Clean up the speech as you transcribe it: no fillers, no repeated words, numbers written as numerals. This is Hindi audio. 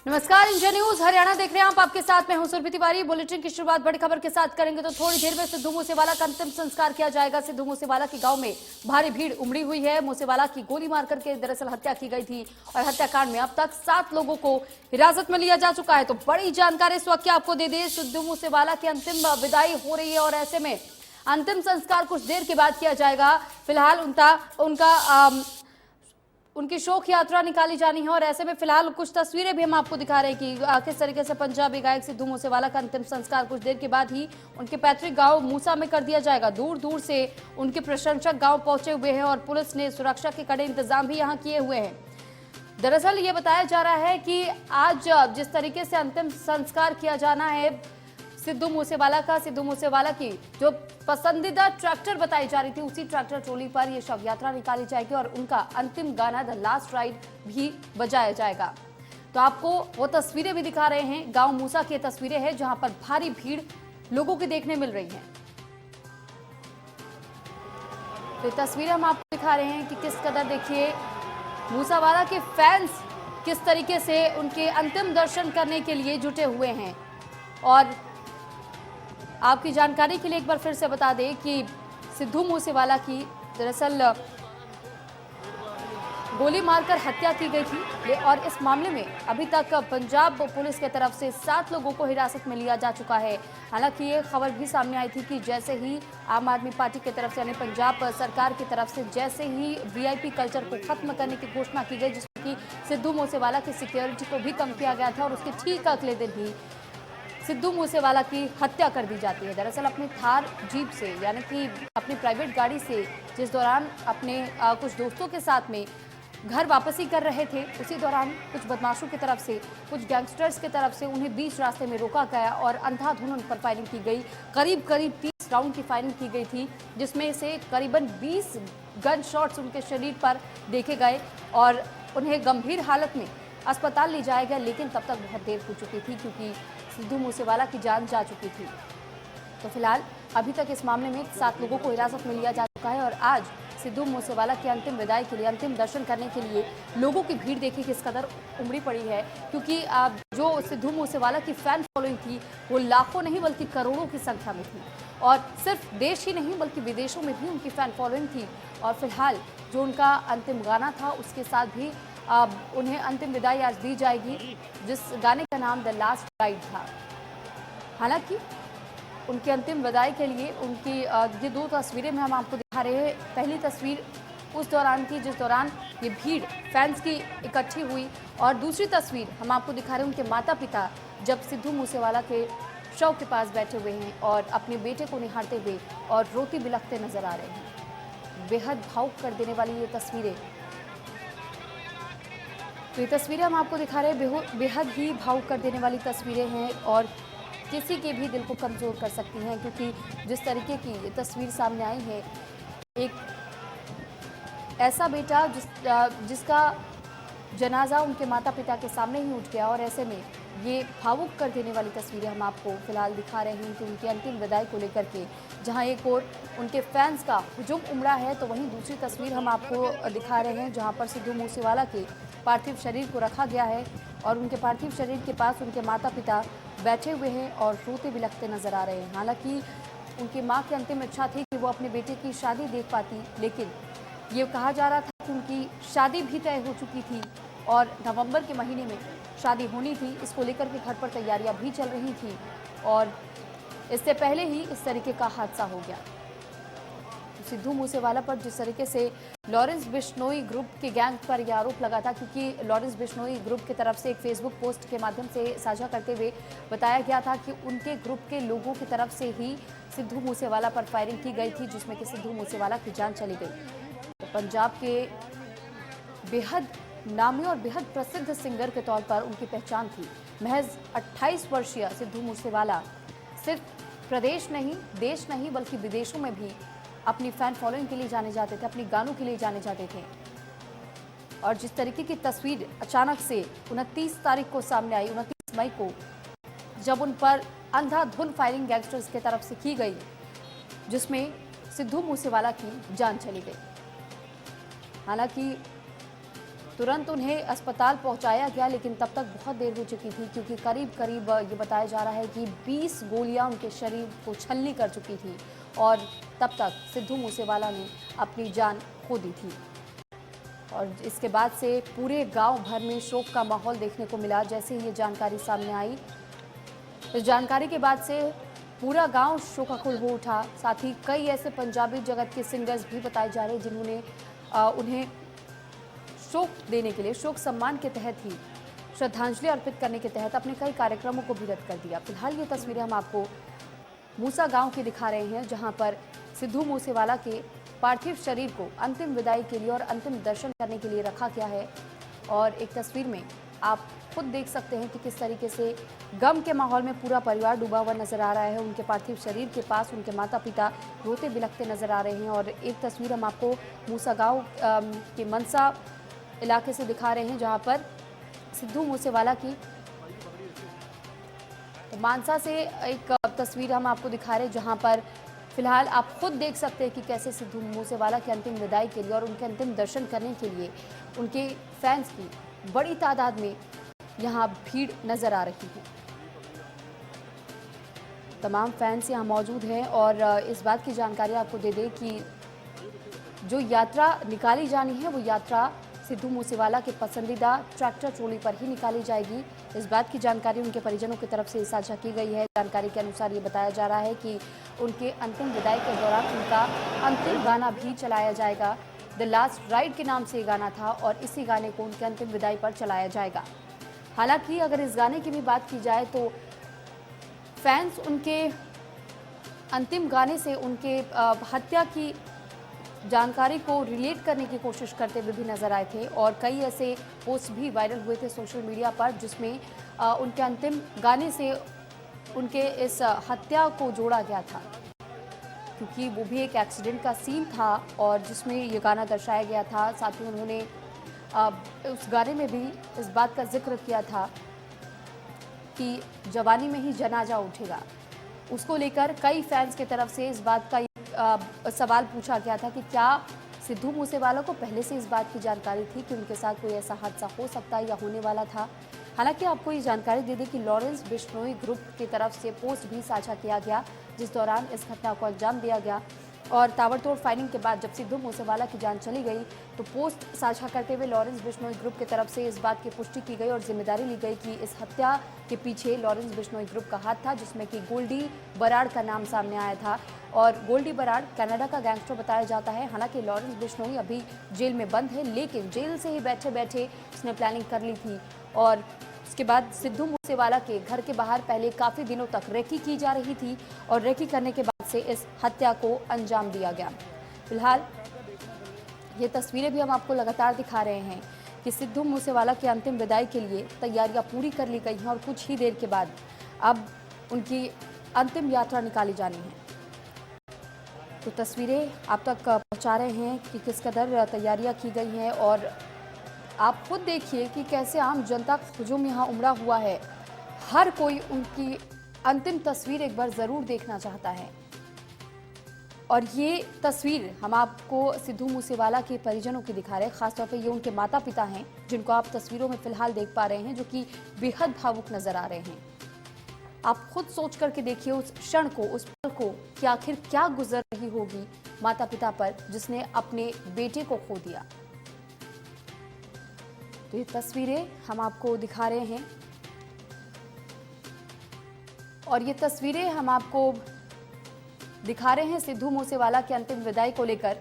नमस्कार, इंडिया न्यूज हरियाणा देख रहे हैं आप। आपके साथ मैं हूं सुरभि तिवारी। बुलेटिन की शुरुआत बड़ी खबर के साथ करेंगे तो थोड़ी देर में सिद्धू मूसेवाला का अंतिम संस्कार किया जाएगा। सिद्धू मूसेवाला के गांव में भारी भीड़ उमड़ी हुई है। मूसेवाला की गोली मार करके दरअसल हत्या की गई थी और हत्याकांड में अब तक 7 लोगों को हिरासत में लिया जा चुका है। तो बड़ी जानकारी इस वक्त आपको दे दें, सिद्धू मूसेवाला की अंतिम विदाई हो रही है और ऐसे में अंतिम संस्कार कुछ देर के बाद किया जाएगा। फिलहाल उनकी शोक यात्रा निकाली जानी है और ऐसे में फिलहाल कुछ तस्वीरें भी हम आपको दिखा रहे हैं कि किस तरीके से पंजाबी गायक सिद्धू मूसेवाला का अंतिम संस्कार कुछ देर के बाद ही उनके पैतृक गांव मूसा में कर दिया जाएगा। दूर दूर से उनके प्रशंसक गांव पहुंचे हुए हैं और पुलिस ने सुरक्षा के कड़े इंतजाम भी यहां किए हुए हैं। दरअसल ये बताया जा रहा है कि आज जिस तरीके से अंतिम संस्कार किया जाना है सिद्धू मूसेवाला की जो पसंदीदा ट्रैक्टर बताई जा रही थी, उसी ट्रैक्टर ट्रॉली पर यह शव यात्रा निकाली जाएगी और उनका अंतिम गाना द लास्ट राइड भी बजाया जाएगा। तो आपको वो तस्वीरें भी दिखा रहे हैं, गांव मूसा की तस्वीरें हैं जहां पर भारी भीड़ लोगों की देखने मिल रही है। तो ये तस्वीरें हम आपको दिखा रहे हैं कि किस कदर देखिए मूसेवाला के फैंस किस तरीके से उनके अंतिम दर्शन करने के लिए जुटे हुए हैं। और आपकी जानकारी के लिए एक बार फिर से बता दें कि सिद्धू मूसेवाला की दरअसल गोली मारकर हत्या की गई थी और इस मामले में अभी तक पंजाब पुलिस की तरफ से 7 लोगों को हिरासत में लिया जा चुका है। हालांकि ये खबर भी सामने आई थी कि जैसे ही आम आदमी पार्टी की तरफ से यानी पंजाब सरकार की तरफ से जैसे ही वीआईपी कल्चर को खत्म करने की घोषणा की गई, जिसमें कि सिद्धू मूसेवाला की सिक्योरिटी को भी कम किया गया था और उसके ठीक अगले दिन ही सिद्धू मूसेवाला की हत्या कर दी जाती है। दरअसल अपनी थार जीप से यानी कि अपनी प्राइवेट गाड़ी से जिस दौरान अपने कुछ दोस्तों के साथ में घर वापसी कर रहे थे, उसी दौरान कुछ बदमाशों की तरफ से, कुछ गैंगस्टर्स की तरफ से उन्हें बीच रास्ते में रोका गया और अंधाधुंध उन पर फायरिंग की गई। करीब 30 राउंड की फायरिंग की गई थी, जिसमें से करीबन 20 गन शॉट्स उनके शरीर पर देखे गए और उन्हें गंभीर हालत में अस्पताल ले जाया गया। लेकिन तब तक बहुत देर हो चुकी थी क्योंकि सिद्धू मूसेवाला की जान जा चुकी थी। तो फिलहाल अभी तक इस मामले में 7 लोगों को हिरासत में लिया जा चुका है और आज सिद्धू मूसेवाला की अंतिम विदाई के लिए, अंतिम दर्शन करने के लिए लोगों की भीड़ देखी किस कदर उमड़ी पड़ी है। क्योंकि जो सिद्धू मूसेवाला की फैन फॉलोइंग थी वो लाखों नहीं बल्कि करोड़ों की संख्या में थी और सिर्फ देश ही नहीं बल्कि विदेशों में भी उनकी फैन फॉलोइंग थी। और फिलहाल जो उनका अंतिम गाना था उसके साथ भी उन्हें अंतिम विदाई आज दी जाएगी, जिस गाने का नाम द लास्ट राइड था। हालांकि उनकी अंतिम विदाई के लिए उनकी ये 2 तस्वीरें में हम आपको दिखा रहे हैं। पहली तस्वीर उस दौरान की जिस दौरान ये भीड़ फैंस की इकट्ठी हुई और दूसरी तस्वीर हम आपको दिखा रहे हैं उनके माता पिता जब सिद्धू मूसेवाला के शव के पास बैठे हुए हैं और अपने बेटे को निहारते हुए और रोती बिलखते नजर आ रहे हैं। बेहद भावुक कर देने वाली ये तस्वीरें, तो ये तस्वीरें हम आपको दिखा रहे हैं बेहद ही भावुक कर देने वाली तस्वीरें हैं और किसी के भी दिल को कमज़ोर कर सकती हैं। क्योंकि जिस तरीके की ये तस्वीर सामने आई है, एक ऐसा बेटा जिसका जनाजा उनके माता पिता के सामने ही उठ गया और ऐसे में ये भावुक कर देने वाली तस्वीरें हम आपको फिलहाल दिखा रहे हैं कि उनकी अंतिम विदाई को लेकर के जहां एक और उनके फैंस का हुजूम उमड़ा है, तो वहीं दूसरी तस्वीर हम आपको दिखा रहे हैं जहां पर सिद्धू मूसेवाला के पार्थिव शरीर को रखा गया है और उनके पार्थिव शरीर के पास उनके माता पिता बैठे हुए हैं और रोते बिलखते नजर आ रहे हैं। हालांकि उनकी मां की अंतिम इच्छा थी कि वो अपने बेटे की शादी देख पाती, लेकिन ये कहा जा रहा था कि उनकी शादी भी तय हो चुकी थी और नवंबर के महीने में शादी होनी थी। इसको लेकर के घर पर तैयारियां भी चल रही थी और इससे पहले ही इस तरीके का हादसा हो गया। सिद्धू मूसेवाला पर जिस तरीके से लॉरेंस बिश्नोई ग्रुप के गैंग पर यह आरोप लगा था, क्योंकि लॉरेंस बिश्नोई ग्रुप की तरफ से एक फेसबुक पोस्ट के माध्यम से साझा करते हुए बताया गया था कि उनके ग्रुप के लोगों की तरफ से ही सिद्धू मूसेवाला पर फायरिंग की गई थी, जिसमें कि सिद्धू मूसेवाला की जान चली गई। तो पंजाब के बेहद नामी और बेहद प्रसिद्ध सिंगर के तौर पर उनकी पहचान थी। महज 28 वर्षीय सिद्धू मूसेवाला सिर्फ प्रदेश नहीं, देश नहीं बल्कि विदेशों में भी अपनी फैन फॉलोइंग के लिए जाने जाते थे, अपनी गानों के लिए जाने जाते थे। और जिस तरीके की तस्वीर अचानक से 29 तारीख को सामने आई, 29 मई को, जब उन पर अंधाधुंध फायरिंग गैंगस्टर्स की तरफ से की गई, जिसमें सिद्धू मूसेवाला की जान चली गई। हालांकि तुरंत उन्हें अस्पताल पहुंचाया गया, लेकिन तब तक बहुत देर हो चुकी थी, क्योंकि करीब करीब ये बताया जा रहा है कि 20 गोलियां उनके शरीर को छलनी कर चुकी थी और तब तक सिद्धू मूसेवाला ने अपनी जान खो दी थी। और इसके बाद से पूरे गांव भर में शोक का माहौल देखने को मिला। जैसे ही ये जानकारी सामने आई, इस जानकारी के बाद से पूरा गांव शोकाकुल हो उठा। साथ ही कई ऐसे पंजाबी जगत के सिंगर्स भी बताए जा रहे हैं जिन्होंने उन्हें शोक देने के लिए, शोक सम्मान के तहत ही, श्रद्धांजलि अर्पित करने के तहत अपने कई कार्यक्रमों को भी रद्द कर दिया। फिलहाल ये तस्वीरें हम आपको मूसा गांव की दिखा रहे हैं, जहां पर सिद्धू मूसेवाला के पार्थिव शरीर को अंतिम विदाई के लिए और अंतिम दर्शन करने के लिए रखा गया है। और एक तस्वीर में आप खुद देख सकते हैं कि किस तरीके से गम के माहौल में पूरा परिवार डूबा हुआ नजर आ रहा है। उनके पार्थिव शरीर के पास उनके माता पिता रोते बिलखते नजर आ रहे हैं। और एक तस्वीर हम आपको मूसा गांव के मनसा इलाके से दिखा रहे हैं, जहां पर सिद्धू मूसेवाला की, मानसा से एक तस्वीर हम आपको दिखा रहे हैं, जहां पर फिलहाल आप खुद देख सकते हैं कि कैसे सिद्धू मूसेवाला के अंतिम विदाई के लिए और उनके अंतिम दर्शन करने के लिए उनके फैंस की बड़ी तादाद में यहां भीड़ नजर आ रही है। तमाम फैंस यहां मौजूद हैं और इस बात की जानकारी आपको दे दें कि जो यात्रा निकाली जानी है वो यात्रा सिद्धू मूसेवाला के पसंदीदा ट्रैक्टर ट्रॉली पर ही निकाली जाएगी। इस बात की जानकारी उनके परिजनों की तरफ से साझा की गई है। जानकारी के अनुसार ये बताया जा रहा है कि उनके अंतिम विदाई के दौरान उनका अंतिम गाना भी चलाया जाएगा। द लास्ट राइड के नाम से ये गाना था और इसी गाने को उनके अंतिम विदाई पर चलाया जाएगा। हालांकि अगर इस गाने की भी बात की जाए तो फैंस उनके अंतिम गाने से उनके हत्या की जानकारी को रिलेट करने की कोशिश करते हुए भी नजर आए थे और कई ऐसे पोस्ट भी वायरल हुए थे सोशल मीडिया पर, जिसमें उनके अंतिम गाने से उनके इस हत्या को जोड़ा गया था, क्योंकि वो भी एक एक्सीडेंट का सीन था और जिसमें ये गाना दर्शाया गया था। साथ ही उन्होंने उस गाने में भी इस बात का जिक्र किया था कि जवानी में ही जनाजा उठेगा। उसको लेकर कई फैंस की तरफ से इस बात का सवाल पूछा गया था कि क्या सिद्धू मूसेवाला को पहले से इस बात की जानकारी थी कि उनके साथ कोई ऐसा हादसा हो सकता है या होने वाला था। हालांकि आपको ये जानकारी दे दें कि लॉरेंस बिश्नोई ग्रुप की तरफ से पोस्ट भी साझा किया गया, जिस दौरान इस घटना को अंजाम दिया गया और ताबड़तोड़ फायरिंग के बाद जब सिद्धू मूसेवाला की जान चली गई तो पोस्ट साझा करते हुए लॉरेंस बिश्नोई ग्रुप की तरफ से इस बात की पुष्टि की गई और जिम्मेदारी ली गई कि इस हत्या के पीछे लॉरेंस बिश्नोई ग्रुप का हाथ था, जिसमें कि गोल्डी बराड़ का नाम सामने आया था। और गोल्डी बराड़ कनाडा का गैंगस्टर बताया जाता है। हालांकि लॉरेंस बिश्नोई अभी जेल में बंद है, लेकिन जेल से ही बैठे बैठे उसने प्लानिंग कर ली थी और उसके बाद सिद्धू मूसेवाला के घर के बाहर पहले काफ़ी दिनों तक रेकी की जा रही थी और रेकी करने के बाद से इस हत्या को अंजाम दिया गया। फिलहाल ये तस्वीरें भी हम आपको लगातार दिखा रहे हैं कि सिद्धू मूसेवाला के अंतिम विदाई के लिए तैयारियां पूरी कर ली गई हैं और कुछ ही देर के बाद अब उनकी अंतिम यात्रा निकाली जानी है। तो तस्वीरें आप तक पहुंचा रहे हैं कि किस कदर तैयारियां की गई हैं और आप खुद देखिए कि कैसे आम जनता का हुजूम यहाँ उमड़ा हुआ है। हर कोई उनकी अंतिम तस्वीर एक बार ज़रूर देखना चाहता है। और ये तस्वीर हम आपको सिद्धू मूसेवाला के परिजनों की दिखा रहे हैं। खासतौर पे ये उनके माता पिता हैं, जिनको आप तस्वीरों में फिलहाल देख पा रहे हैं, जो कि बेहद भावुक नजर आ रहे हैं। आप खुद सोच करके देखिए उस क्षण को, उस पल को, कि आखिर क्या गुजर रही होगी माता पिता पर जिसने अपने बेटे को खो दिया। तो ये तस्वीरें हम आपको दिखा रहे हैं और ये तस्वीरें हम आपको दिखा रहे हैं सिद्धू मूसेवाला के अंतिम विदाई को लेकर।